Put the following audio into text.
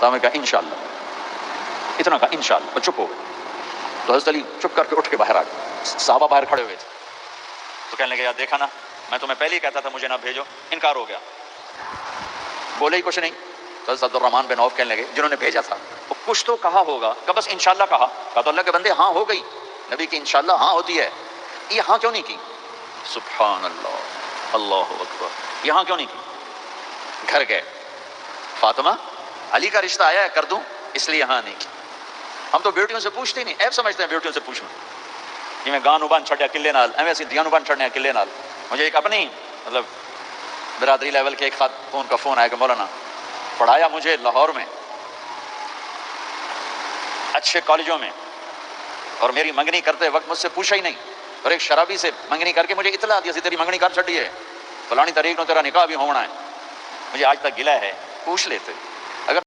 تو ہمیں کہا انشاءاللہ، اتنا کہا انشاءاللہ، اور چپ ہو گئے۔ تو حضرت علی چپ کر کے اٹھ کے باہر آ گئے، صحابہ باہر کھڑے ہوئے تھے، تو کہنے لگے یار دیکھا نا، میں تمہیں پہلے ہی کہتا تھا مجھے نہ بھیجو، انکار ہو گیا، بولے ہی کچھ نہیں۔ تو حضرت عبد الرحمن بن عوف کہنے لگے جنہوں نے بھیجا تھا وہ کچھ تو کہا ہوگا، کہ بس انشاءاللہ کہا تو اللہ کے بندے ہاں ہو گئی، نبی کی انشاءاللہ ہاں ہوتی ہے، یہ ہاں کیوں نہیں کی؟ سبحان اللہ، اللہ اکبر، یہاں کیوں نہیں کی؟ گھر گئے، فاطمہ علی کا رشتہ آیا ہے کر دوں، اس لیے ہاں نہیں کی۔ ہم تو بیٹیوں سے پوچھتے ہی نہیں، عیب سمجھتے ہیں بیٹیوں سے پوچھنا، کہ میں گاں بان چھڑیا کلے نال، ایویں اسی دیاں بان چھڑنے کلے نال۔ مجھے ایک اپنی مطلب برادری لیول کے ایک خاتون کا فون آیا کہ مولانا پڑھایا مجھے لاہور میں اچھے کالجوں میں، اور میری منگنی کرتے وقت مجھ سے پوچھا ہی نہیں، اور ایک شرابی سے منگنی کر کے مجھے اطلاع دی سی تیری منگنی کر چھڑی ہے، فلانی تاریخ نو تیرا نکاح بھی ہونا ہے، مجھے آج تک گلہ ہے، پوچھ لیتے۔